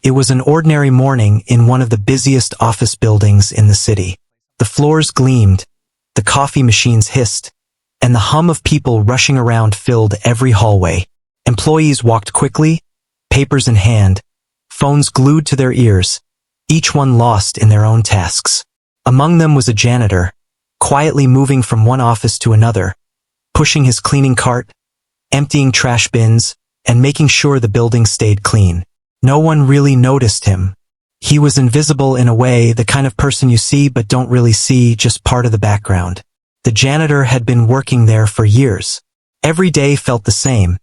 It was an ordinary morning in one of the busiest office buildings in the city. The floors gleamed, the coffee machines hissed, and the hum of people rushing around filled every hallway. Employees walked quickly, papers in hand, phones glued to their ears, each one lost in their own tasks. Among them was a janitor, quietly moving from one office to another, pushing his cleaning cart, emptying trash bins, and making sure the building stayed clean. No one really noticed him. He was invisible in a way, the kind of person you see but don't really see, just part of the background. The janitor had been working there for years. Every day felt the same,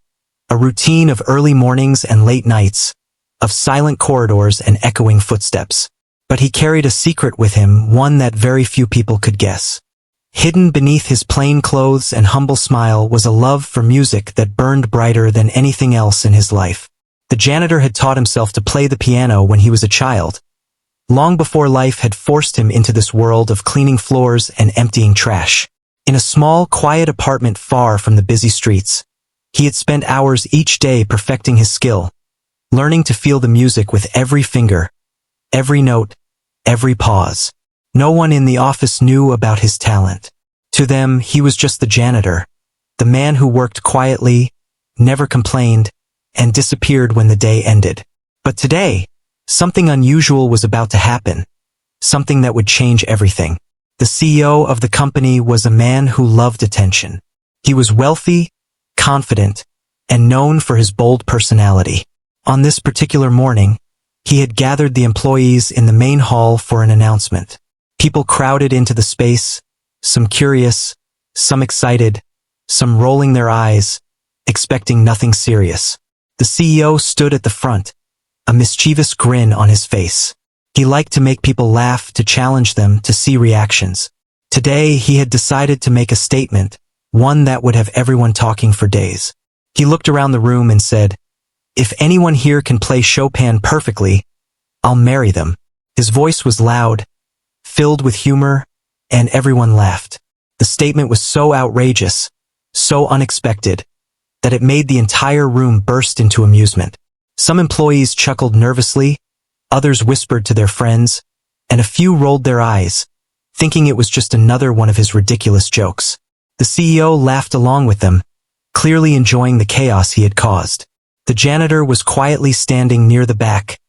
a routine of early mornings and late nights, of silent corridors and echoing footsteps. But he carried a secret with him, one that very few people could guess. Hidden beneath his plain clothes and humble smile was a love for music that burned brighter than anything else in his life. The janitor had taught himself to play the piano when he was a child, long before life had forced him into this world of cleaning floors and emptying trash. In a small, quiet apartment far from the busy streets, he had spent hours each day perfecting his skill, learning to feel the music with every finger, every note, every pause. No one in the office knew about his talent. To them, he was just the janitor, the man who worked quietly, never complained, and disappeared when the day ended. But today, something unusual was about to happen, something that would change everything. The CEO of the company was a man who loved attention. He was wealthy, confident, and known for his bold personality. On this particular morning, he had gathered the employees in the main hall for an announcement. People crowded into the space, some curious, some excited, some rolling their eyes, expecting nothing serious. The CEO stood at the front, a mischievous grin on his face. He liked to make people laugh, to challenge them, to see reactions. Today, he had decided to make a statement, one that would have everyone talking for days. He looked around the room and said, "If anyone here can play Chopin perfectly, I'll marry them." His voice was loud, filled with humor, and everyone laughed. The statement was so outrageous, so unexpected, that it made the entire room burst into amusement. Some employees chuckled nervously, others whispered to their friends, and a few rolled their eyes, thinking it was just another one of his ridiculous jokes. The CEO laughed along with them, clearly enjoying the chaos he had caused. The janitor was quietly standing near the back,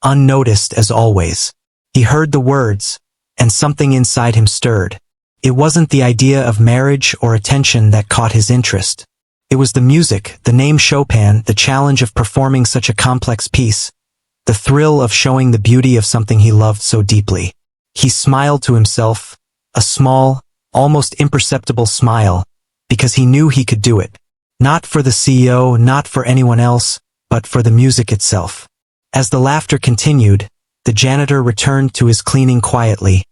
unnoticed as always. He heard the words, and something inside him stirred. It wasn't the idea of marriage or attention that caught his interest. It was the music, the name Chopin, the challenge of performing such a complex piece, the thrill of showing the beauty of something he loved so deeply. He smiled to himself, a small, almost imperceptible smile, because he knew he could do it. Not for the CEO, not for anyone else, but for the music itself. As the laughter continued, the janitor returned to his cleaning quietly,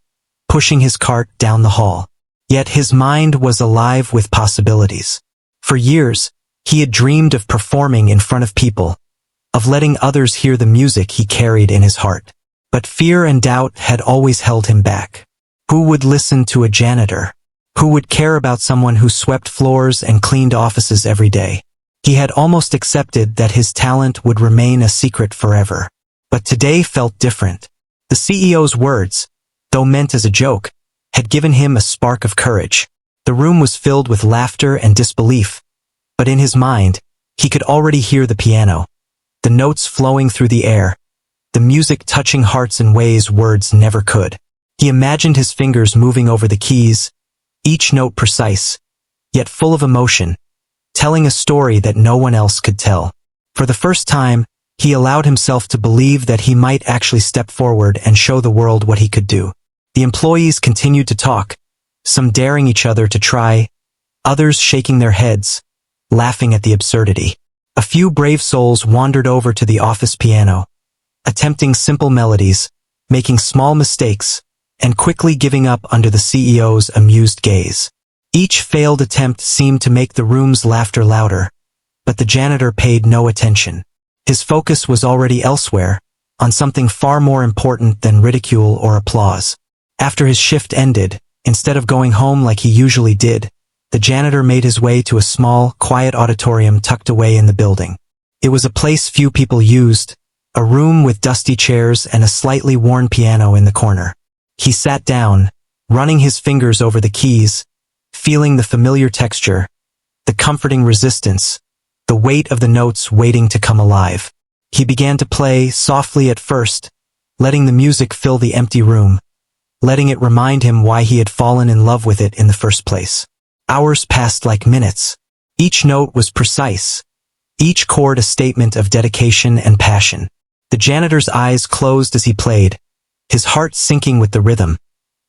pushing his cart down the hall. Yet his mind was alive with possibilities. For years, he had dreamed of performing in front of people, of letting others hear the music he carried in his heart. But fear and doubt had always held him back. Who would listen to a janitor? Who would care about someone who swept floors and cleaned offices every day? He had almost accepted that his talent would remain a secret forever. But today felt different. The CEO's words, though meant as a joke, had given him a spark of courage. The room was filled with laughter and disbelief, but in his mind, he could already hear the piano, the notes flowing through the air, the music touching hearts in ways words never could. He imagined his fingers moving over the keys, each note precise, yet full of emotion, telling a story that no one else could tell. For the first time, he allowed himself to believe that he might actually step forward and show the world what he could do. The employees continued to talk, some daring each other to try, others shaking their heads, laughing at the absurdity. A few brave souls wandered over to the office piano, attempting simple melodies, making small mistakes, and quickly giving up under the CEO's amused gaze. Each failed attempt seemed to make the room's laughter louder, but the janitor paid no attention. His focus was already elsewhere, on something far more important than ridicule or applause. After his shift ended, instead of going home like he usually did, the janitor made his way to a small, quiet auditorium tucked away in the building. It was a place few people used, a room with dusty chairs and a slightly worn piano in the corner. He sat down, running his fingers over the keys, feeling the familiar texture, the comforting resistance, the weight of the notes waiting to come alive. He began to play, softly at first, letting the music fill the empty room, letting it remind him why he had fallen in love with it in the first place. Hours passed like minutes. Each note was precise, each chord a statement of dedication and passion. The janitor's eyes closed as he played, his heart sinking with the rhythm,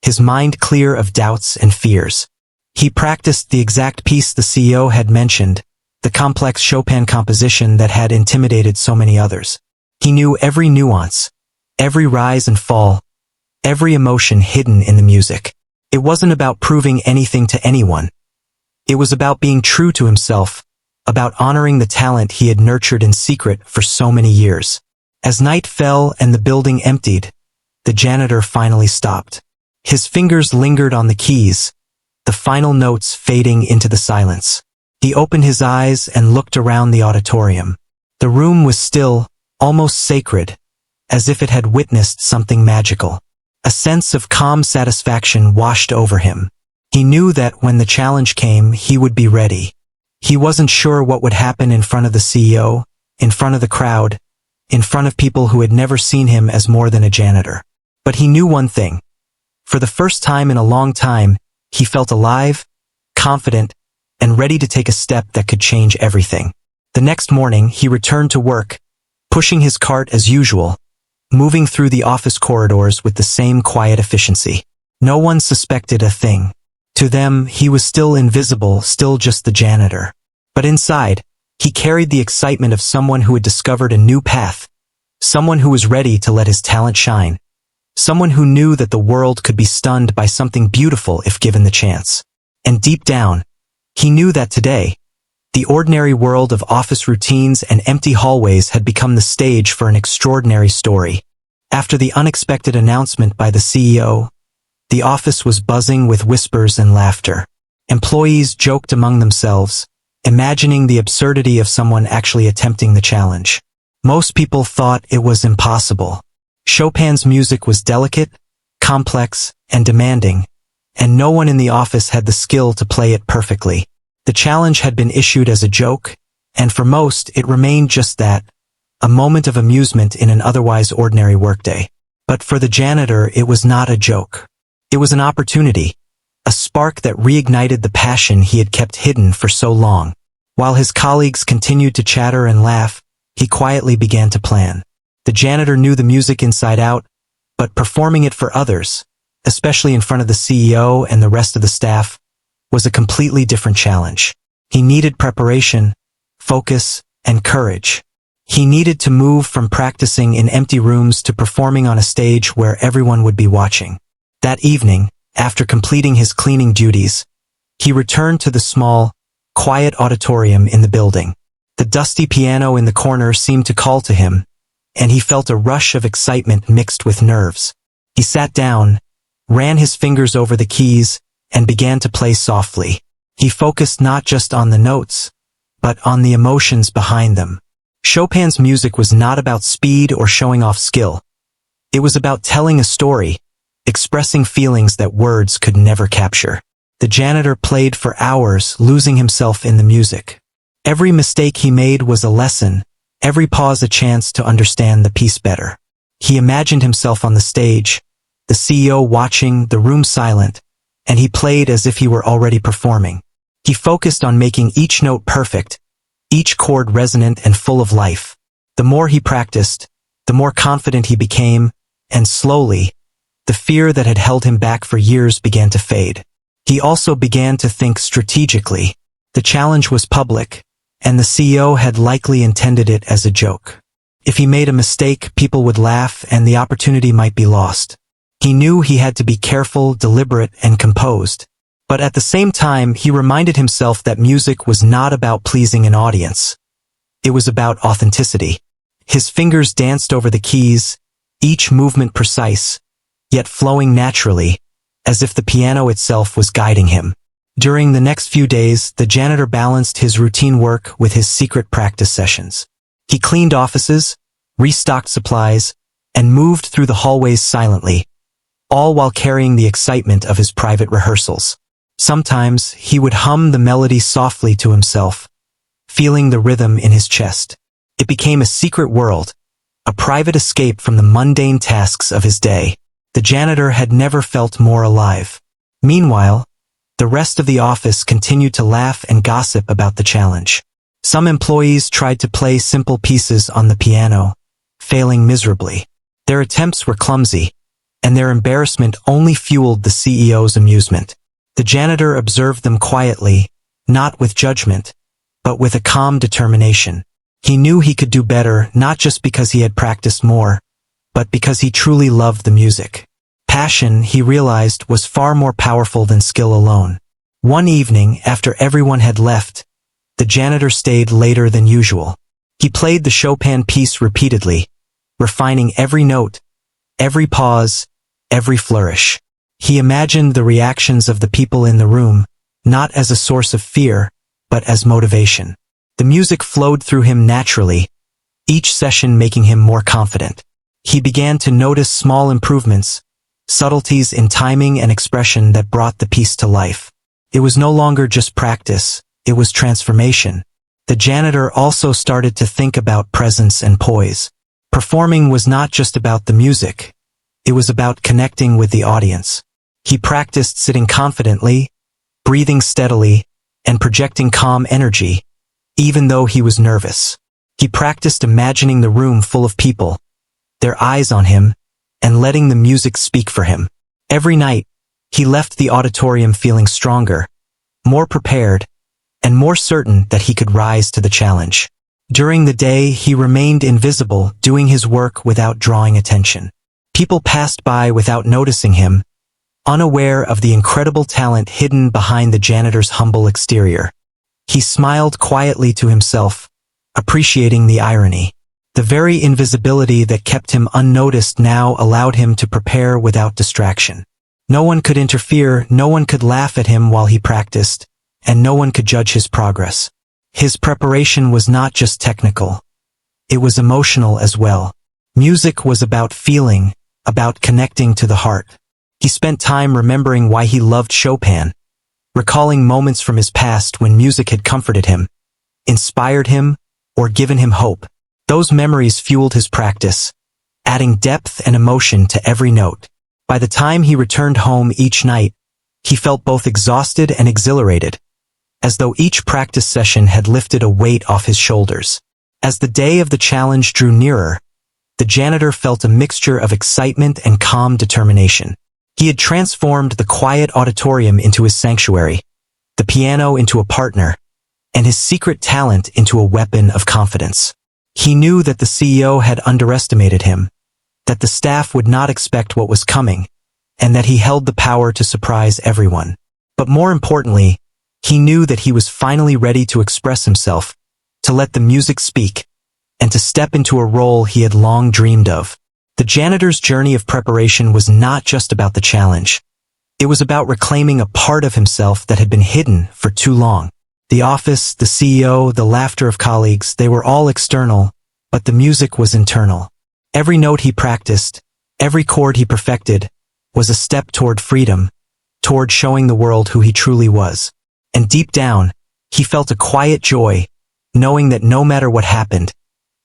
his mind clear of doubts and fears. He practiced the exact piece the CEO had mentioned, the complex Chopin composition that had intimidated so many others. He knew every nuance, every rise and fall, every emotion hidden in the music. It wasn't about proving anything to anyone. It was about being true to himself, about honoring the talent he had nurtured in secret for so many years. As night fell and the building emptied, the janitor finally stopped. His fingers lingered on the keys, the final notes fading into the silence. He opened his eyes and looked around the auditorium. The room was still, almost sacred, as if it had witnessed something magical. A sense of calm satisfaction washed over him. He knew that when the challenge came, he would be ready. He wasn't sure what would happen in front of the CEO, in front of the crowd, in front of people who had never seen him as more than a janitor. But he knew one thing. For the first time in a long time, he felt alive, confident, and ready to take a step that could change everything. The next morning, he returned to work, pushing his cart as usual, moving through the office corridors with the same quiet efficiency. No one suspected a thing. To them, he was still invisible, still just the janitor. But inside, he carried the excitement of someone who had discovered a new path, someone who was ready to let his talent shine, someone who knew that the world could be stunned by something beautiful if given the chance. And deep down, he knew that today, the ordinary world of office routines and empty hallways had become the stage for an extraordinary story. After the unexpected announcement by the CEO, the office was buzzing with whispers and laughter. Employees joked among themselves, imagining the absurdity of someone actually attempting the challenge. Most people thought it was impossible. Chopin's music was delicate, complex, and demanding, and no one in the office had the skill to play it perfectly. The challenge had been issued as a joke, and for most it remained just that, a moment of amusement in an otherwise ordinary workday. But for the janitor, it was not a joke. It was an opportunity, a spark that reignited the passion he had kept hidden for so long. While his colleagues continued to chatter and laugh, he quietly began to plan. The janitor knew the music inside out, but performing it for others, especially in front of the CEO and the rest of the staff, was a completely different challenge. He needed preparation, focus, and courage. He needed to move from practicing in empty rooms to performing on a stage where everyone would be watching. That evening, after completing his cleaning duties, he returned to the small, quiet auditorium in the building. The dusty piano in the corner seemed to call to him, and he felt a rush of excitement mixed with nerves. He sat down, ran his fingers over the keys, and began to play softly. He focused not just on the notes, but on the emotions behind them. Chopin's music was not about speed or showing off skill. It was about telling a story, expressing feelings that words could never capture. The janitor played for hours, losing himself in the music. Every mistake he made was a lesson, every pause a chance to understand the piece better. He imagined himself on the stage, the CEO watching, the room silent, and he played as if he were already performing. He focused on making each note perfect, each chord resonant and full of life. The more he practiced, the more confident he became, and slowly, the fear that had held him back for years began to fade. He also began to think strategically. The challenge was public, and the CEO had likely intended it as a joke. If he made a mistake, people would laugh and the opportunity might be lost. He knew he had to be careful, deliberate, and composed. But at the same time, he reminded himself that music was not about pleasing an audience. It was about authenticity. His fingers danced over the keys, each movement precise, yet flowing naturally, as if the piano itself was guiding him. During the next few days, the janitor balanced his routine work with his secret practice sessions. He cleaned offices, restocked supplies, and moved through the hallways silently, all while carrying the excitement of his private rehearsals. Sometimes he would hum the melody softly to himself, feeling the rhythm in his chest. It became a secret world, a private escape from the mundane tasks of his day. The janitor had never felt more alive. Meanwhile, the rest of the office continued to laugh and gossip about the challenge. Some employees tried to play simple pieces on the piano, failing miserably. Their attempts were clumsy, and their embarrassment only fueled the CEO's amusement. The janitor observed them quietly, not with judgment, but with a calm determination. He knew he could do better not just because he had practiced more, but because he truly loved the music. Passion, he realized, was far more powerful than skill alone. One evening, after everyone had left, the janitor stayed later than usual. He played the Chopin piece repeatedly, refining every note, every pause, every flourish. He imagined the reactions of the people in the room, not as a source of fear, but as motivation. The music flowed through him naturally, each session making him more confident. He began to notice small improvements, subtleties in timing and expression that brought the piece to life. It was no longer just practice, it was transformation. The janitor also started to think about presence and poise. Performing was not just about the music, it was about connecting with the audience. He practiced sitting confidently, breathing steadily, and projecting calm energy, even though he was nervous. He practiced imagining the room full of people, their eyes on him, and letting the music speak for him. Every night, he left the auditorium feeling stronger, more prepared, and more certain that he could rise to the challenge. During the day, he remained invisible, doing his work without drawing attention. People passed by without noticing him, unaware of the incredible talent hidden behind the janitor's humble exterior. He smiled quietly to himself, appreciating the irony. The very invisibility that kept him unnoticed now allowed him to prepare without distraction. No one could interfere, no one could laugh at him while he practiced, and no one could judge his progress. His preparation was not just technical. It was emotional as well. Music was about feeling, about connecting to the heart. He spent time remembering why he loved Chopin, recalling moments from his past when music had comforted him, inspired him, or given him hope. Those memories fueled his practice, adding depth and emotion to every note. By the time he returned home each night, he felt both exhausted and exhilarated, as though each practice session had lifted a weight off his shoulders. As the day of the challenge drew nearer, the janitor felt a mixture of excitement and calm determination. He had transformed the quiet auditorium into his sanctuary, the piano into a partner, and his secret talent into a weapon of confidence. He knew that the CEO had underestimated him, that the staff would not expect what was coming, and that he held the power to surprise everyone. But more importantly, he knew that he was finally ready to express himself, to let the music speak, and to step into a role he had long dreamed of. The janitor's journey of preparation was not just about the challenge. It was about reclaiming a part of himself that had been hidden for too long. The office, the CEO, the laughter of colleagues, they were all external, but the music was internal. Every note he practiced, every chord he perfected, was a step toward freedom, toward showing the world who he truly was. And deep down, he felt a quiet joy, knowing that no matter what happened,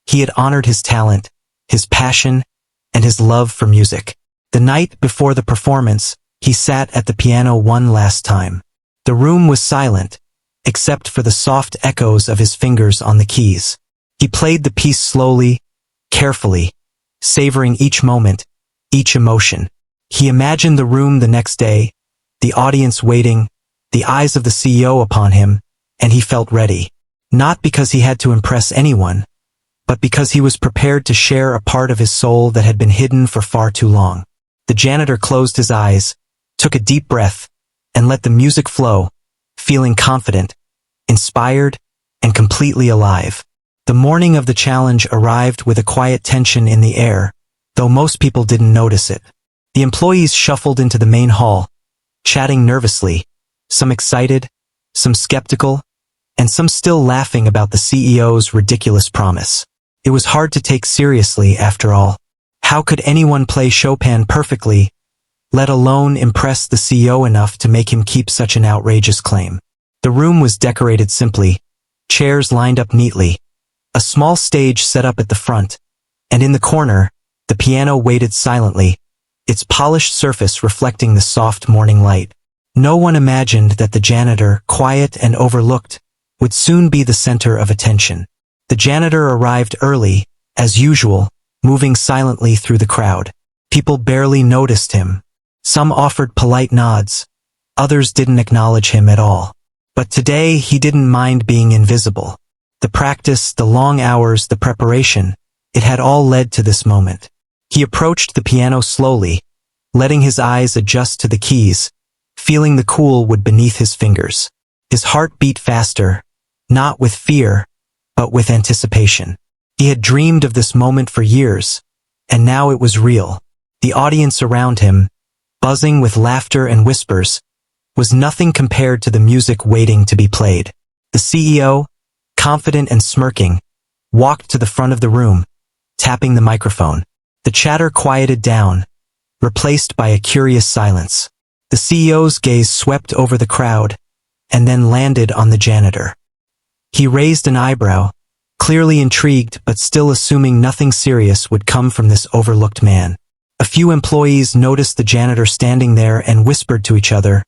he had honored his talent, his passion, and his love for music. The night before the performance, he sat at the piano one last time. The room was silent, except for the soft echoes of his fingers on the keys. He played the piece slowly, carefully, savoring each moment, each emotion. He imagined the room the next day, the audience waiting, the eyes of the CEO upon him, and he felt ready. Not because he had to impress anyone, but because he was prepared to share a part of his soul that had been hidden for far too long. The janitor closed his eyes, took a deep breath, and let the music flow, feeling confident, inspired, and completely alive. The morning of the challenge arrived with a quiet tension in the air, though most people didn't notice it. The employees shuffled into the main hall, chatting nervously, some excited, some skeptical, and some still laughing about the CEO's ridiculous promise. It was hard to take seriously after all. How could anyone play Chopin perfectly, let alone impress the CEO enough to make him keep such an outrageous claim? The room was decorated simply, chairs lined up neatly, a small stage set up at the front, and in the corner, the piano waited silently, its polished surface reflecting the soft morning light. No one imagined that the janitor, quiet and overlooked, would soon be the center of attention. The janitor arrived early, as usual, moving silently through the crowd. People barely noticed him. Some offered polite nods. Others didn't acknowledge him at all. But today he didn't mind being invisible. The practice, the long hours, the preparation, it had all led to this moment. He approached the piano slowly, letting his eyes adjust to the keys, feeling the cool wood beneath his fingers. His heart beat faster, not with fear, but with anticipation. He had dreamed of this moment for years, and now it was real. The audience around him, buzzing with laughter and whispers, was nothing compared to the music waiting to be played. The CEO, confident and smirking, walked to the front of the room, tapping the microphone. The chatter quieted down, replaced by a curious silence. The CEO's gaze swept over the crowd, and then landed on the janitor. He raised an eyebrow, clearly intrigued but still assuming nothing serious would come from this overlooked man. A few employees noticed the janitor standing there and whispered to each other,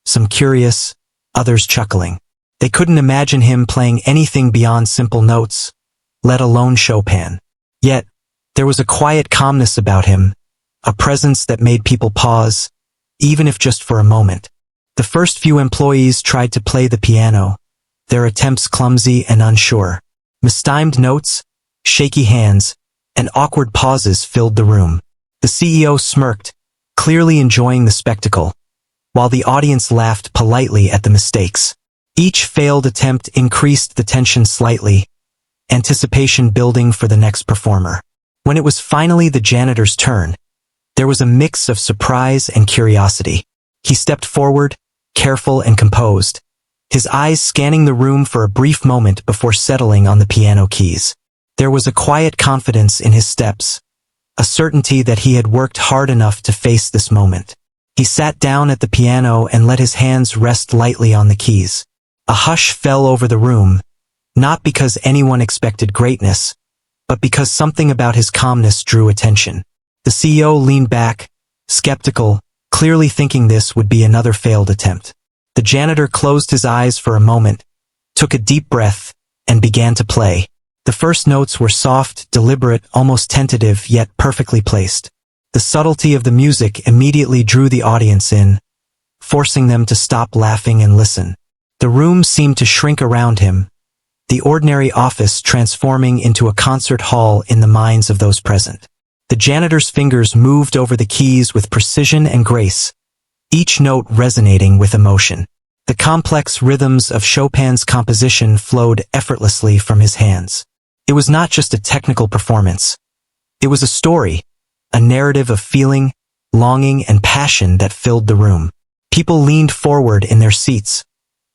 some curious, others chuckling. They couldn't imagine him playing anything beyond simple notes, let alone Chopin. Yet, there was a quiet calmness about him, a presence that made people pause, even if just for a moment. The first few employees tried to play the piano, their attempts clumsy and unsure. Mistimed notes, shaky hands, and awkward pauses filled the room. The CEO smirked, clearly enjoying the spectacle, while the audience laughed politely at the mistakes. Each failed attempt increased the tension slightly, anticipation building for the next performer. When it was finally the janitor's turn, there was a mix of surprise and curiosity. He stepped forward, careful and composed, his eyes scanning the room for a brief moment before settling on the piano keys. There was a quiet confidence in his steps, a certainty that he had worked hard enough to face this moment. He sat down at the piano and let his hands rest lightly on the keys. A hush fell over the room, not because anyone expected greatness, but because something about his calmness drew attention. The CEO leaned back, skeptical, clearly thinking this would be another failed attempt. The janitor closed his eyes for a moment, took a deep breath, and began to play. The first notes were soft, deliberate, almost tentative, yet perfectly placed. The subtlety of the music immediately drew the audience in, forcing them to stop laughing and listen. The room seemed to shrink around him, the ordinary office transforming into a concert hall in the minds of those present. The janitor's fingers moved over the keys with precision and grace, each note resonating with emotion. The complex rhythms of Chopin's composition flowed effortlessly from his hands. It was not just a technical performance. It was a story, a narrative of feeling, longing, and passion that filled the room. People leaned forward in their seats,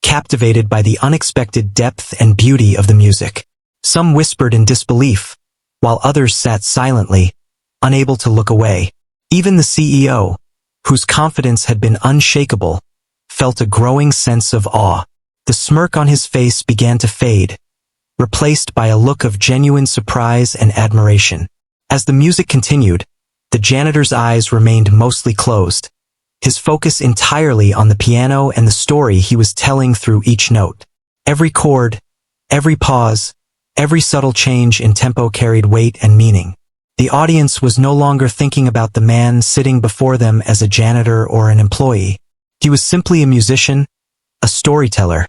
captivated by the unexpected depth and beauty of the music. Some whispered in disbelief, while others sat silently, unable to look away. Even the CEO, whose confidence had been unshakable, felt a growing sense of awe. The smirk on his face began to fade, replaced by a look of genuine surprise and admiration. As the music continued, the janitor's eyes remained mostly closed, his focus entirely on the piano and the story he was telling through each note. Every chord, every pause, every subtle change in tempo carried weight and meaning. The audience was no longer thinking about the man sitting before them as a janitor or an employee. He was simply a musician, a storyteller,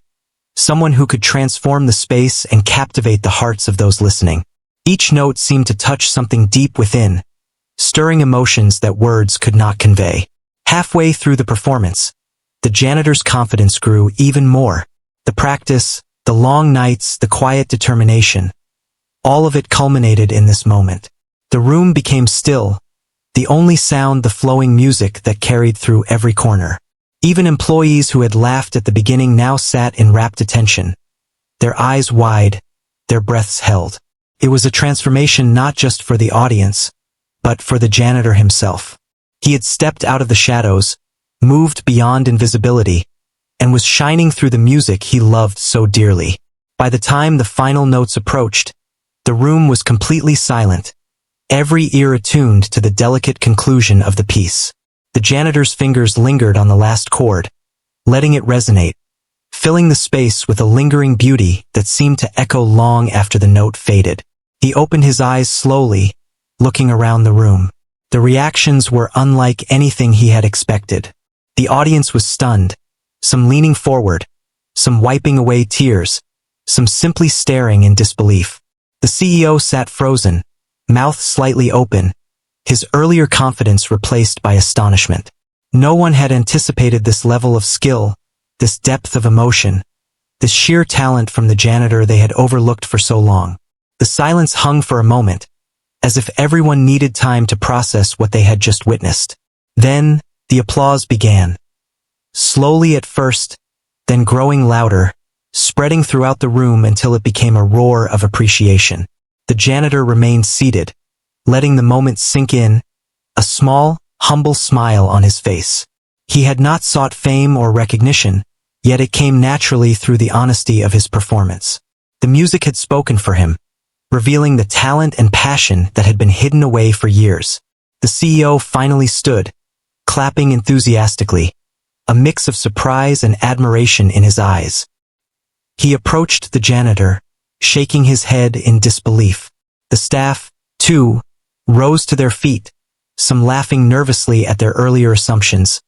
someone who could transform the space and captivate the hearts of those listening. Each note seemed to touch something deep within, stirring emotions that words could not convey. Halfway through the performance, the janitor's confidence grew even more. The practice, the long nights, the quiet determination, all of it culminated in this moment. The room became still, the only sound the flowing music that carried through every corner. Even employees who had laughed at the beginning now sat in rapt attention, their eyes wide, their breaths held. It was a transformation not just for the audience, but for the janitor himself. He had stepped out of the shadows, moved beyond invisibility, and was shining through the music he loved so dearly. By the time the final notes approached, the room was completely silent, every ear attuned to the delicate conclusion of the piece. The janitor's fingers lingered on the last chord, letting it resonate, filling the space with a lingering beauty that seemed to echo long after the note faded. He opened his eyes slowly, looking around the room. The reactions were unlike anything he had expected. The audience was stunned, some leaning forward, some wiping away tears, some simply staring in disbelief. The CEO sat frozen, mouth slightly open, his earlier confidence replaced by astonishment. No one had anticipated this level of skill, this depth of emotion, this sheer talent from the janitor they had overlooked for so long. The silence hung for a moment, as if everyone needed time to process what they had just witnessed. Then, the applause began. Slowly at first, then growing louder, spreading throughout the room until it became a roar of appreciation. The janitor remained seated, letting the moment sink in, a small, humble smile on his face. He had not sought fame or recognition, yet it came naturally through the honesty of his performance. The music had spoken for him, revealing the talent and passion that had been hidden away for years. The CEO finally stood, clapping enthusiastically, a mix of surprise and admiration in his eyes. He approached the janitor, shaking his head in disbelief. The staff, too, rose to their feet, some laughing nervously at their earlier assumptions,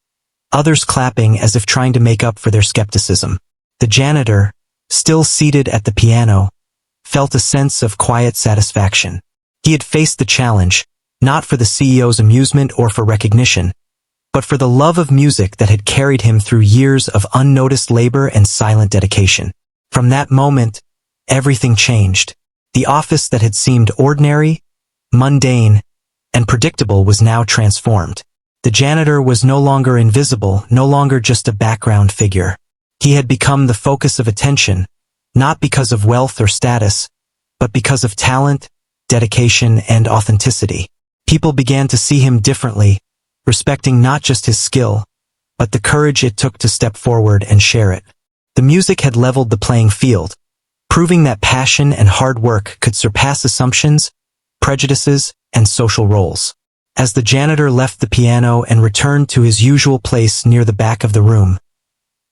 others clapping as if trying to make up for their skepticism. The janitor, still seated at the piano, felt a sense of quiet satisfaction. He had faced the challenge, not for the CEO's amusement or for recognition, but for the love of music that had carried him through years of unnoticed labor and silent dedication. From that moment, everything changed. The office that had seemed ordinary, mundane, and predictable was now transformed. The janitor was no longer invisible, no longer just a background figure. He had become the focus of attention, not because of wealth or status, but because of talent, dedication, and authenticity. People began to see him differently, respecting not just his skill, but the courage it took to step forward and share it. The music had leveled the playing field, proving that passion and hard work could surpass assumptions, prejudices, and social roles. As the janitor left the piano and returned to his usual place near the back of the room,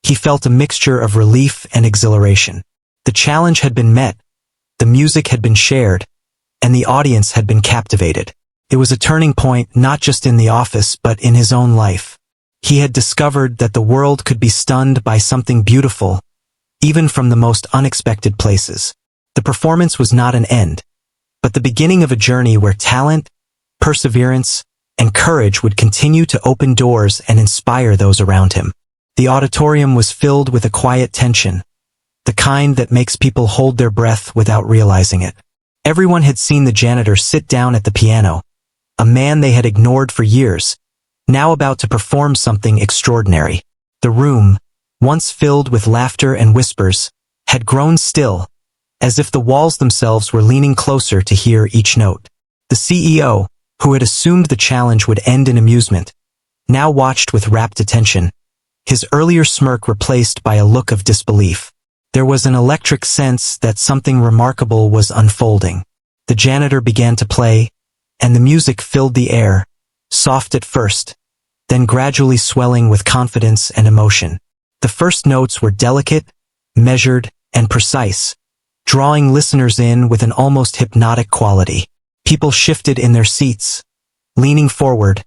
he felt a mixture of relief and exhilaration. The challenge had been met, the music had been shared, and the audience had been captivated. It was a turning point not just in the office but in his own life. He had discovered that the world could be stunned by something beautiful, even from the most unexpected places. The performance was not an end, but the beginning of a journey where talent, perseverance, and courage would continue to open doors and inspire those around him. The auditorium was filled with a quiet tension, the kind that makes people hold their breath without realizing it. Everyone had seen the janitor sit down at the piano, a man they had ignored for years, now about to perform something extraordinary. The room, once filled with laughter and whispers, had grown still, as if the walls themselves were leaning closer to hear each note. The CEO, who had assumed the challenge would end in amusement, now watched with rapt attention, his earlier smirk replaced by a look of disbelief. There was an electric sense that something remarkable was unfolding. The janitor began to play, and the music filled the air, soft at first, then gradually swelling with confidence and emotion. The first notes were delicate, measured, and precise, drawing listeners in with an almost hypnotic quality. People shifted in their seats, leaning forward,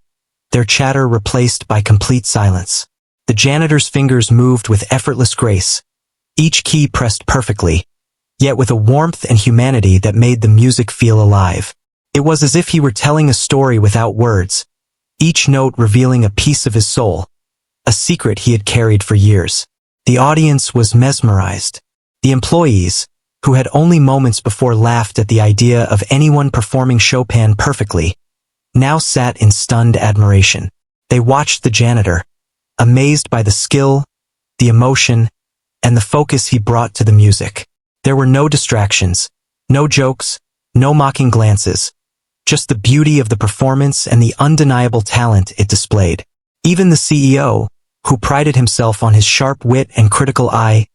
their chatter replaced by complete silence. The janitor's fingers moved with effortless grace, each key pressed perfectly, yet with a warmth and humanity that made the music feel alive. It was as if he were telling a story without words, each note revealing a piece of his soul, a secret he had carried for years. The audience was mesmerized. The employees, who had only moments before laughed at the idea of anyone performing Chopin perfectly, now sat in stunned admiration. They watched the janitor, amazed by the skill, the emotion, and the focus he brought to the music. There were no distractions, no jokes, No mocking glances. Just the beauty of the performance and the undeniable talent it displayed. Even the CEO, who prided himself on his sharp wit and critical eye,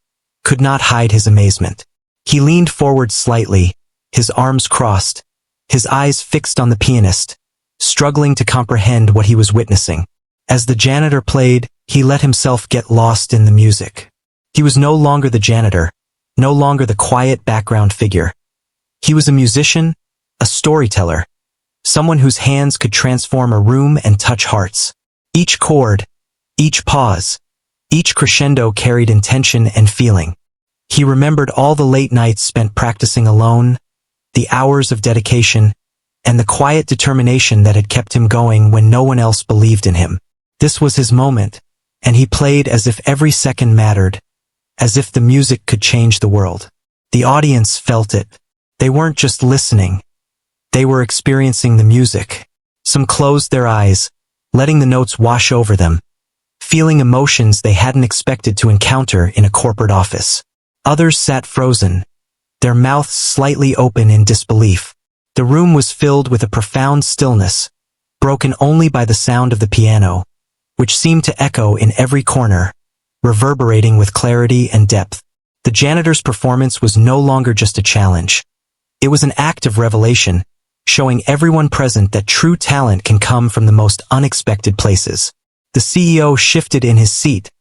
could not hide his amazement. He leaned forward slightly, his arms crossed, his eyes fixed on the pianist, struggling to comprehend what he was witnessing. As the janitor played, he let himself get lost in the music. He was no longer the janitor, no longer the quiet background figure. He was a musician, a storyteller, someone whose hands could transform a room and touch hearts. Each chord, each pause, each crescendo carried intention and feeling. He remembered all the late nights spent practicing alone, the hours of dedication, and the quiet determination that had kept him going when no one else believed in him. This was his moment, and he played as if every second mattered, as if the music could change the world. The audience felt it. They weren't just listening. They were experiencing the music. Some closed their eyes, letting the notes wash over them, feeling emotions they hadn't expected to encounter in a corporate office. Others sat frozen, their mouths slightly open in disbelief. The room was filled with a profound stillness, broken only by the sound of the piano, which seemed to echo in every corner, reverberating with clarity and depth. The janitor's performance was no longer just a challenge. It was an act of revelation, showing everyone present that true talent can come from the most unexpected places. The CEO shifted in his seat,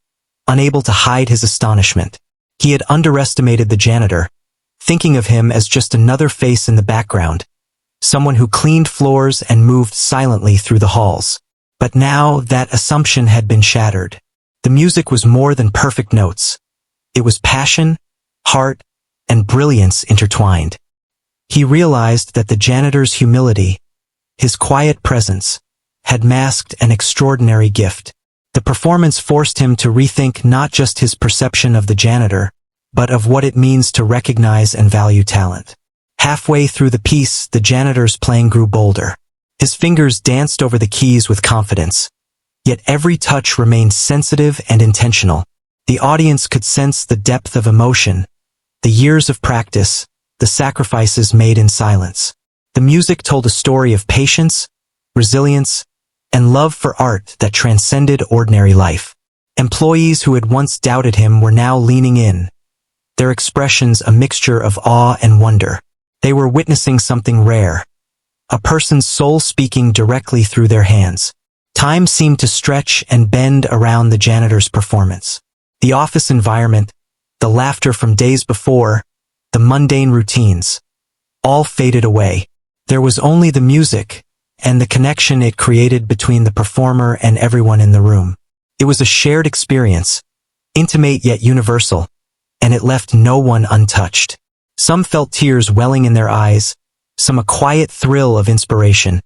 unable to hide his astonishment. He had underestimated the janitor, thinking of him as just another face in the background, someone who cleaned floors and moved silently through the halls. But now that assumption had been shattered. The music was more than perfect notes. It was passion, heart, and brilliance intertwined. He realized that the janitor's humility, his quiet presence, had masked an extraordinary gift. The performance forced him to rethink not just his perception of the janitor, but of what it means to recognize and value talent. Halfway through the piece, the janitor's playing grew bolder. His fingers danced over the keys with confidence, yet every touch remained sensitive and intentional. The audience could sense the depth of emotion, the years of practice, the sacrifices made in silence. The music told a story of patience, resilience, and love for art that transcended ordinary life. Employees who had once doubted him were now leaning in, their expressions a mixture of awe and wonder. They were witnessing something rare, a person's soul speaking directly through their hands. Time seemed to stretch and bend around the janitor's performance. The office environment, the laughter from days before, the mundane routines, all faded away. There was only the music and the connection it created between the performer and everyone in the room. It was a shared experience, intimate yet universal, and it left no one untouched. Some felt tears welling in their eyes, some a quiet thrill of inspiration,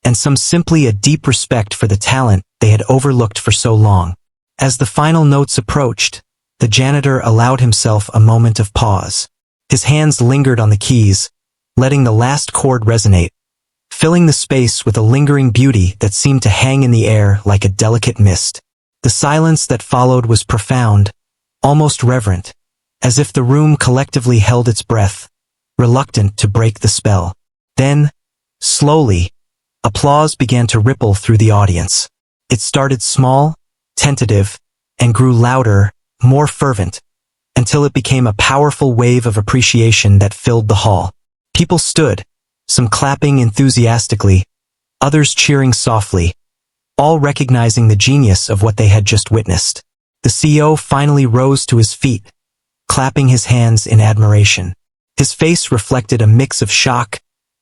and some simply a deep respect for the talent they had overlooked for so long. As the final notes approached, the janitor allowed himself a moment of pause. His hands lingered on the keys, letting the last chord resonate, filling the space with a lingering beauty that seemed to hang in the air like a delicate mist. The silence that followed was profound, almost reverent, as if the room collectively held its breath, reluctant to break the spell. Then, slowly, applause began to ripple through the audience. It started small, tentative, and grew louder, more fervent, until it became a powerful wave of appreciation that filled the hall. People stood, some clapping enthusiastically, others cheering softly, all recognizing the genius of what they had just witnessed. The CEO finally rose to his feet, clapping his hands in admiration. His face reflected a mix of shock,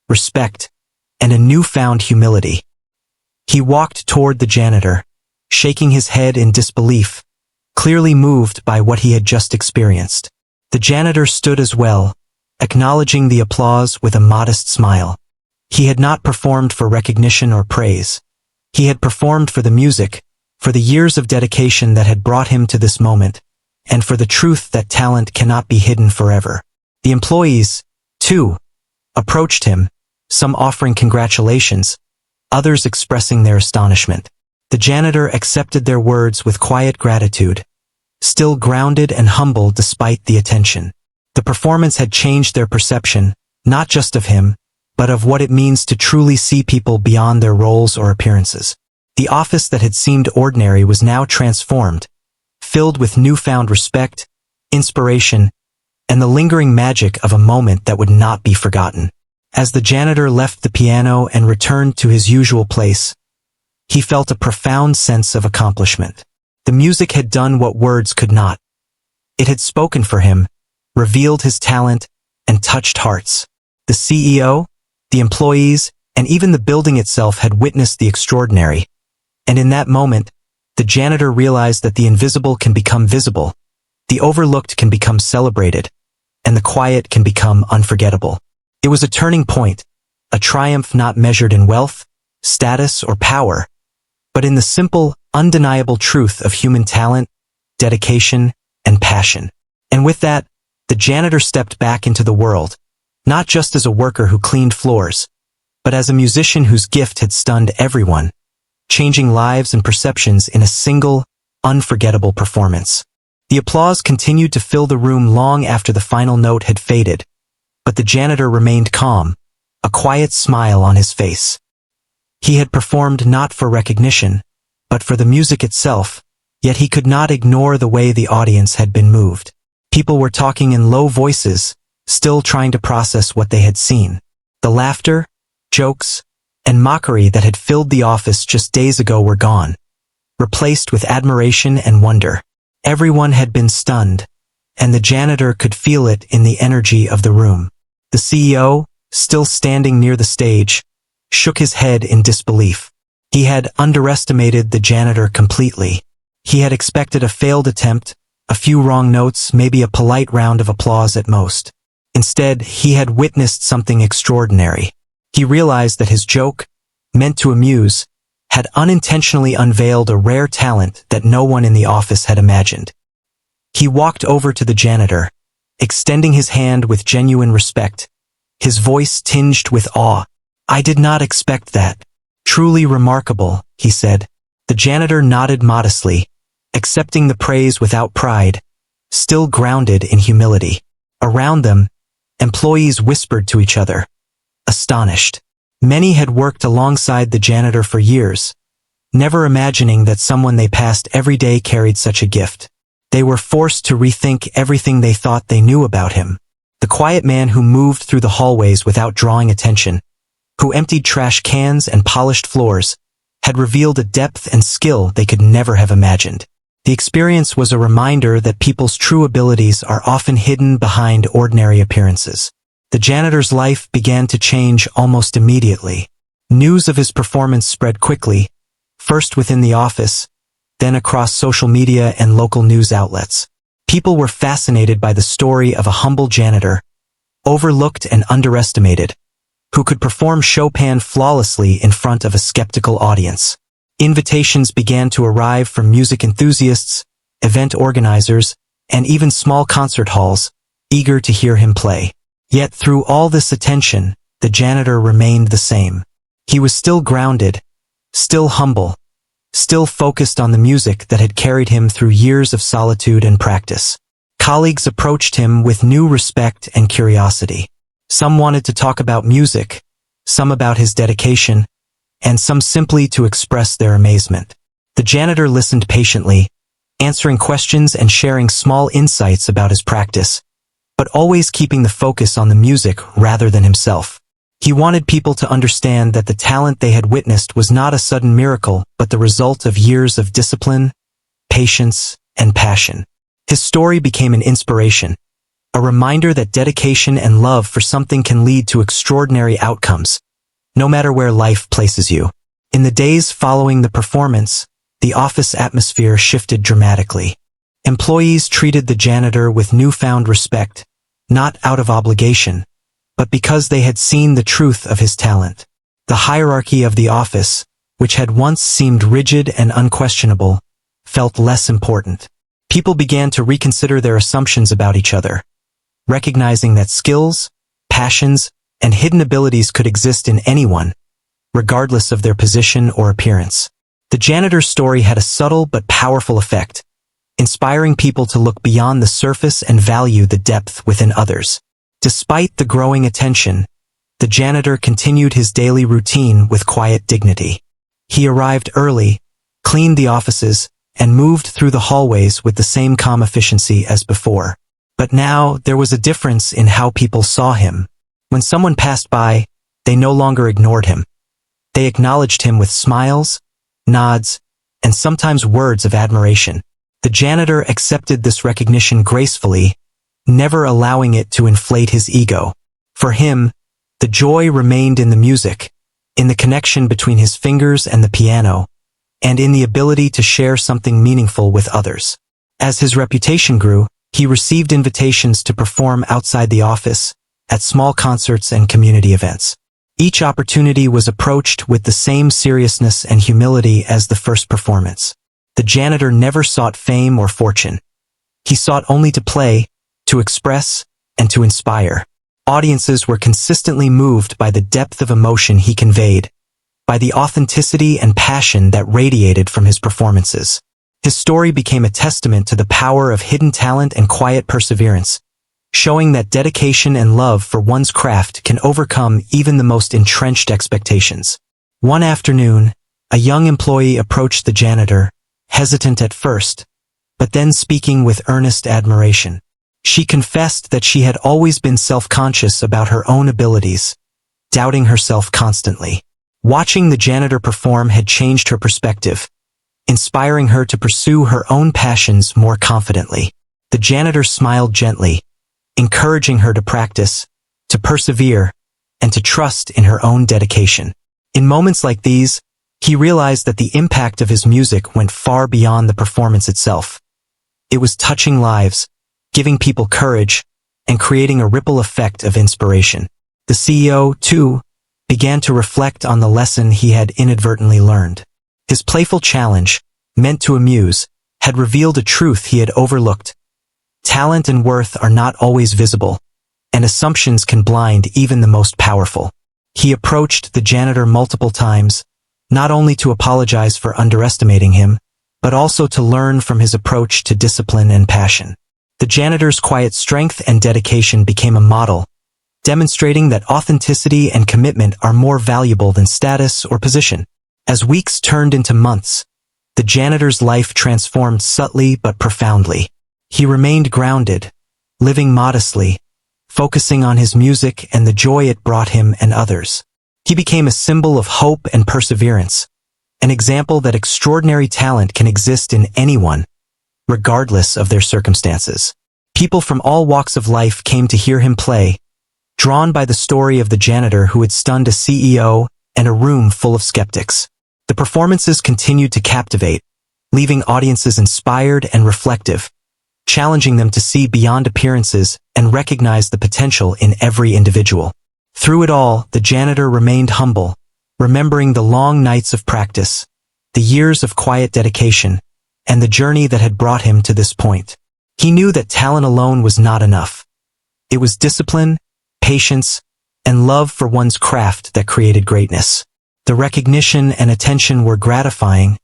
respect, and a newfound humility. He walked toward the janitor, shaking his head in disbelief, clearly moved by what he had just experienced. The janitor stood as well, acknowledging the applause with a modest smile. He had not performed for recognition or praise. He had performed for the music, for the years of dedication that had brought him to this moment, and for the truth that talent cannot be hidden forever. The employees, too, approached him, some offering congratulations, others expressing their astonishment. The janitor accepted their words with quiet gratitude, still grounded and humble despite the attention. The performance had changed their perception, not just of him, but of what it means to truly see people beyond their roles or appearances. The office that had seemed ordinary was now transformed, filled with newfound respect, inspiration, and the lingering magic of a moment that would not be forgotten. As the janitor left the piano and returned to his usual place, he felt a profound sense of accomplishment. The music had done what words could not. It had spoken for him, revealed his talent, and touched hearts. The CEO, the employees, and even the building itself had witnessed the extraordinary. And in that moment, the janitor realized that the invisible can become visible, the overlooked can become celebrated, and the quiet can become unforgettable. It was a turning point, a triumph not measured in wealth, status, or power, but in the simple, undeniable truth of human talent, dedication, and passion. And with that, the janitor stepped back into the world, not just as a worker who cleaned floors, but as a musician whose gift had stunned everyone, changing lives and perceptions in a single, unforgettable performance. The applause continued to fill the room long after the final note had faded, but the janitor remained calm, a quiet smile on his face. He had performed not for recognition, but for the music itself, yet he could not ignore the way the audience had been moved. People were talking in low voices, still trying to process what they had seen. The laughter, jokes, and mockery that had filled the office just days ago were gone, replaced with admiration and wonder. Everyone had been stunned, and the janitor could feel it in the energy of the room. The CEO, still standing near the stage, shook his head in disbelief. He had underestimated the janitor completely. He had expected a failed attempt, a few wrong notes, maybe a polite round of applause at most. Instead, he had witnessed something extraordinary. He realized that his joke, meant to amuse, had unintentionally unveiled a rare talent that no one in the office had imagined. He walked over to the janitor, extending his hand with genuine respect, his voice tinged with awe. "I did not expect that. Truly remarkable," he said. The janitor nodded modestly, accepting the praise without pride, still grounded in humility. Around them, employees whispered to each other, astonished. Many had worked alongside the janitor for years, never imagining that someone they passed every day carried such a gift. They were forced to rethink everything they thought they knew about him. The quiet man who moved through the hallways without drawing attention, who emptied trash cans and polished floors, had revealed a depth and skill they could never have imagined. The experience was a reminder that people's true abilities are often hidden behind ordinary appearances. The janitor's life began to change almost immediately. News of his performance spread quickly, first within the office, then across social media and local news outlets. People were fascinated by the story of a humble janitor, overlooked and underestimated, who could perform Chopin flawlessly in front of a skeptical audience. Invitations began to arrive from music enthusiasts, event organizers, and even small concert halls, eager to hear him play. Yet through all this attention, the janitor remained the same. He was still grounded, still humble, still focused on the music that had carried him through years of solitude and practice. Colleagues approached him with new respect and curiosity. Some wanted to talk about music, some about his dedication, and some simply to express their amazement. The janitor listened patiently, answering questions and sharing small insights about his practice, but always keeping the focus on the music rather than himself. He wanted people to understand that the talent they had witnessed was not a sudden miracle, but the result of years of discipline, patience, and passion. His story became an inspiration, a reminder that dedication and love for something can lead to extraordinary outcomes, no matter where life places you. In the days following the performance, the office atmosphere shifted dramatically. Employees treated the janitor with newfound respect, not out of obligation, but because they had seen the truth of his talent. The hierarchy of the office, which had once seemed rigid and unquestionable, felt less important. People began to reconsider their assumptions about each other, recognizing that skills, passions, and hidden abilities could exist in anyone, regardless of their position or appearance. The janitor's story had a subtle but powerful effect, inspiring people to look beyond the surface and value the depth within others. Despite the growing attention, the janitor continued his daily routine with quiet dignity. He arrived early, cleaned the offices, and moved through the hallways with the same calm efficiency as before. But now there was a difference in how people saw him. When someone passed by, they no longer ignored him. They acknowledged him with smiles, nods, and sometimes words of admiration. The janitor accepted this recognition gracefully, never allowing it to inflate his ego. For him, the joy remained in the music, in the connection between his fingers and the piano, and in the ability to share something meaningful with others. As his reputation grew, he received invitations to perform outside the office, at small concerts and community events. Each opportunity was approached with the same seriousness and humility as the first performance. The janitor never sought fame or fortune. He sought only to play, to express, and to inspire. Audiences were consistently moved by the depth of emotion he conveyed, by the authenticity and passion that radiated from his performances. His story became a testament to the power of hidden talent and quiet perseverance, showing that dedication and love for one's craft can overcome even the most entrenched expectations. One afternoon, a young employee approached the janitor, hesitant at first, but then speaking with earnest admiration. She confessed that she had always been self-conscious about her own abilities, doubting herself constantly. Watching the janitor perform had changed her perspective, inspiring her to pursue her own passions more confidently. The janitor smiled gently, encouraging her to practice, to persevere, and to trust in her own dedication. In moments like these, he realized that the impact of his music went far beyond the performance itself. It was touching lives, giving people courage, and creating a ripple effect of inspiration. The CEO, too, began to reflect on the lesson he had inadvertently learned. His playful challenge, meant to amuse, had revealed a truth he had overlooked. Talent and worth are not always visible, and assumptions can blind even the most powerful. He approached the janitor multiple times, not only to apologize for underestimating him, but also to learn from his approach to discipline and passion. The janitor's quiet strength and dedication became a model, demonstrating that authenticity and commitment are more valuable than status or position. As weeks turned into months, the janitor's life transformed subtly but profoundly. He remained grounded, living modestly, focusing on his music and the joy it brought him and others. He became a symbol of hope and perseverance, an example that extraordinary talent can exist in anyone, regardless of their circumstances. People from all walks of life came to hear him play, drawn by the story of the janitor who had stunned a CEO and a room full of skeptics. The performances continued to captivate, leaving audiences inspired and reflective, challenging them to see beyond appearances and recognize the potential in every individual. Through it all, the janitor remained humble, remembering the long nights of practice, the years of quiet dedication, and the journey that had brought him to this point. He knew that talent alone was not enough. It was discipline, patience, and love for one's craft that created greatness. The recognition and attention were gratifying,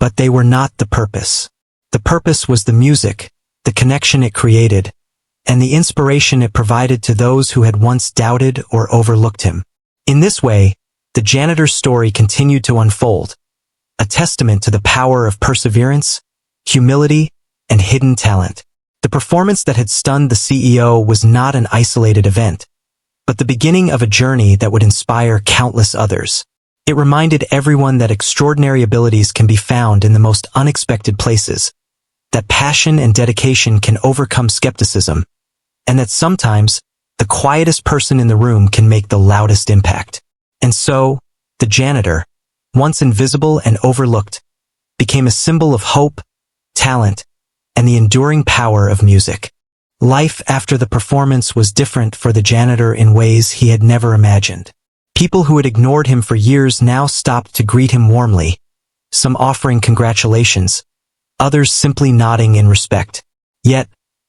but they were not the purpose. The purpose was the music, the connection it created, and the inspiration it provided to those who had once doubted or overlooked him. In this way, the janitor's story continued to unfold, a testament to the power of perseverance, humility, and hidden talent. The performance that had stunned the CEO was not an isolated event, but the beginning of a journey that would inspire countless others. It reminded everyone that extraordinary abilities can be found in the most unexpected places, that passion and dedication can overcome skepticism, and that sometimes the quietest person in the room can make the loudest impact. And so, the janitor, once invisible and overlooked, became a symbol of hope, talent, and the enduring power of music. Life after the performance was different for the janitor in ways he had never imagined. People who had ignored him for years now stopped to greet him warmly, some offering congratulations, others simply nodding in respect. Yet,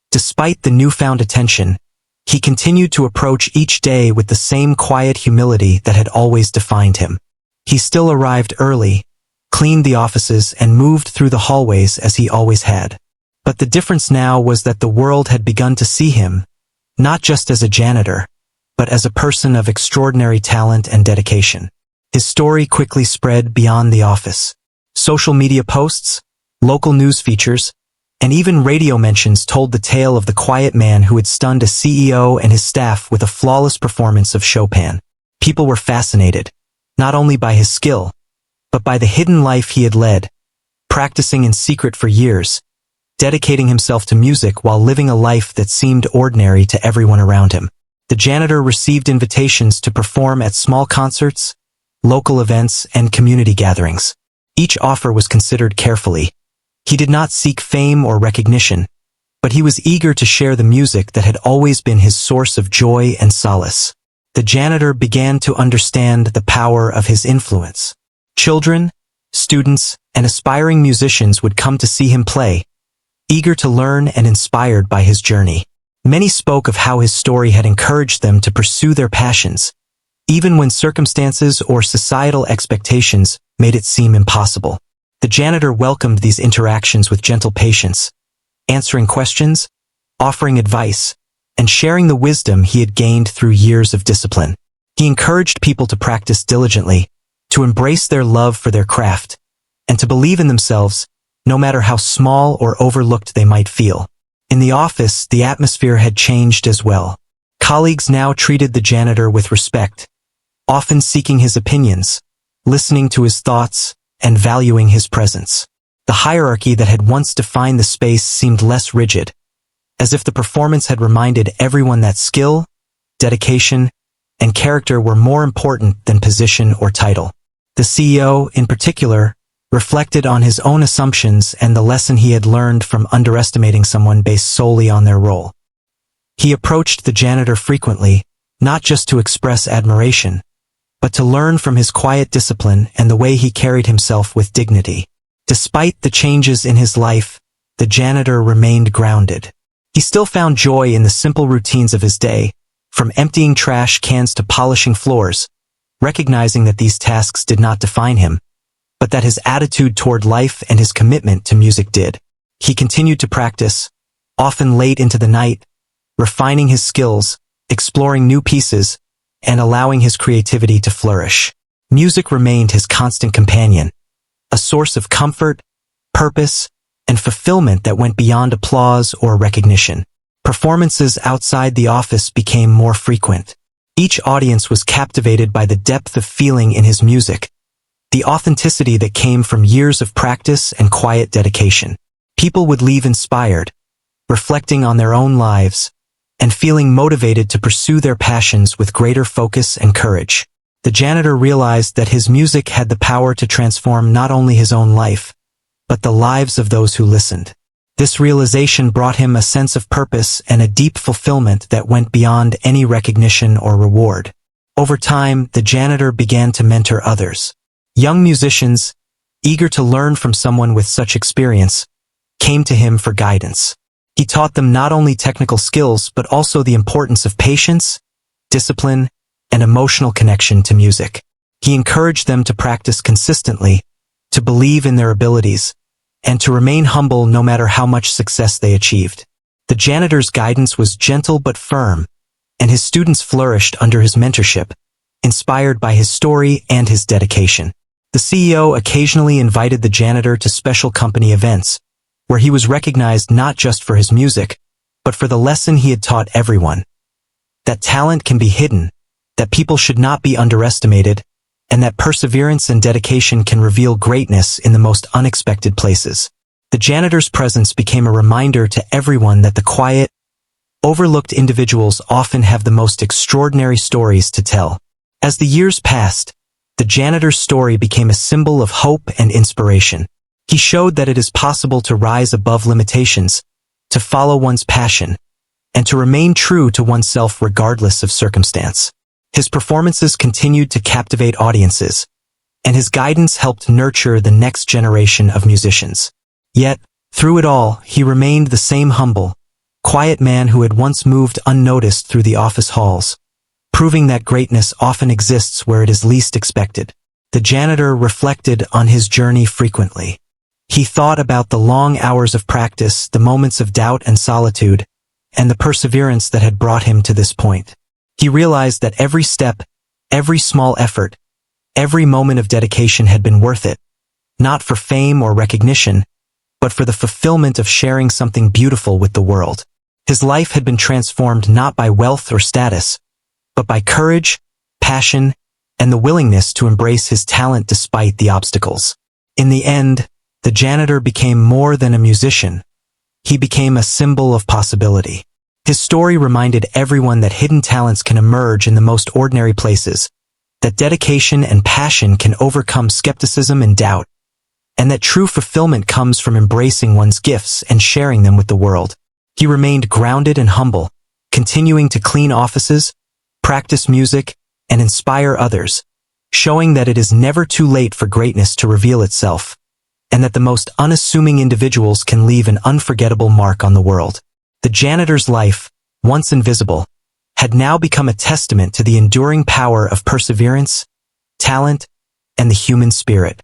despite the newfound attention, he continued to approach each day with the same quiet humility that had always defined him. He still arrived early, cleaned the offices, and moved through the hallways as he always had. But the difference now was that the world had begun to see him, not just as a janitor, but as a person of extraordinary talent and dedication. His story quickly spread beyond the office. Social media posts, local news features, and even radio mentions told the tale of the quiet man who had stunned a CEO and his staff with a flawless performance of Chopin. People were fascinated, not only by his skill, but by the hidden life he had led, practicing in secret for years, dedicating himself to music while living a life that seemed ordinary to everyone around him. The janitor received invitations to perform at small concerts, local events, and community gatherings. Each offer was considered carefully. He did not seek fame or recognition, but he was eager to share the music that had always been his source of joy and solace. The janitor began to understand the power of his influence. Children, students, and aspiring musicians would come to see him play, eager to learn and inspired by his journey. Many spoke of how his story had encouraged them to pursue their passions, even when circumstances or societal expectations made it seem impossible. The janitor welcomed these interactions with gentle patience, answering questions, offering advice, and sharing the wisdom he had gained through years of discipline. He encouraged people to practice diligently, to embrace their love for their craft, and to believe in themselves, no matter how small or overlooked they might feel. In the office, the atmosphere had changed as well. Colleagues now treated the janitor with respect, often seeking his opinions, listening to his thoughts, and valuing his presence. The hierarchy that had once defined the space seemed less rigid, as if the performance had reminded everyone that skill, dedication, and character were more important than position or title. The CEO, in particular, reflected on his own assumptions and the lesson he had learned from underestimating someone based solely on their role. He approached the janitor frequently, not just to express admiration, but to learn from his quiet discipline and the way he carried himself with dignity. Despite the changes in his life, the janitor remained grounded. He still found joy in the simple routines of his day, from emptying trash cans to polishing floors, recognizing that these tasks did not define him, but that his attitude toward life and his commitment to music did. He continued to practice, often late into the night, refining his skills, exploring new pieces, and allowing his creativity to flourish. Music remained his constant companion, a source of comfort, purpose, and fulfillment that went beyond applause or recognition. Performances outside the office became more frequent. Each audience was captivated by the depth of feeling in his music, the authenticity that came from years of practice and quiet dedication. People would leave inspired, reflecting on their own lives, and feeling motivated to pursue their passions with greater focus and courage. The janitor realized that his music had the power to transform not only his own life, but the lives of those who listened. This realization brought him a sense of purpose and a deep fulfillment that went beyond any recognition or reward. Over time, the janitor began to mentor others. Young musicians, eager to learn from someone with such experience, came to him for guidance. He taught them not only technical skills but also the importance of patience, discipline, and emotional connection to music. He encouraged them to practice consistently, to believe in their abilities, and to remain humble no matter how much success they achieved. The janitor's guidance was gentle but firm, and his students flourished under his mentorship, inspired by his story and his dedication. The CEO occasionally invited the janitor to special company events, where he was recognized not just for his music, but for the lesson he had taught everyone. That talent can be hidden, that people should not be underestimated, and that perseverance and dedication can reveal greatness in the most unexpected places. The janitor's presence became a reminder to everyone that the quiet, overlooked individuals often have the most extraordinary stories to tell. As the years passed, the janitor's story became a symbol of hope and inspiration. He showed that it is possible to rise above limitations, to follow one's passion, and to remain true to oneself regardless of circumstance. His performances continued to captivate audiences, and his guidance helped nurture the next generation of musicians. Yet, through it all, he remained the same humble, quiet man who had once moved unnoticed through the office halls, proving that greatness often exists where it is least expected. The janitor reflected on his journey frequently. He thought about the long hours of practice, the moments of doubt and solitude, and the perseverance that had brought him to this point. He realized that every step, every small effort, every moment of dedication had been worth it, not for fame or recognition, but for the fulfillment of sharing something beautiful with the world. His life had been transformed not by wealth or status, but by courage, passion, and the willingness to embrace his talent despite the obstacles. In the end, the janitor became more than a musician. He became a symbol of possibility. His story reminded everyone that hidden talents can emerge in the most ordinary places, that dedication and passion can overcome skepticism and doubt, and that true fulfillment comes from embracing one's gifts and sharing them with the world. He remained grounded and humble, continuing to clean offices, practice music, and inspire others, showing that it is never too late for greatness to reveal itself, and that the most unassuming individuals can leave an unforgettable mark on the world. The janitor's life, once invisible, had now become a testament to the enduring power of perseverance, talent, and the human spirit.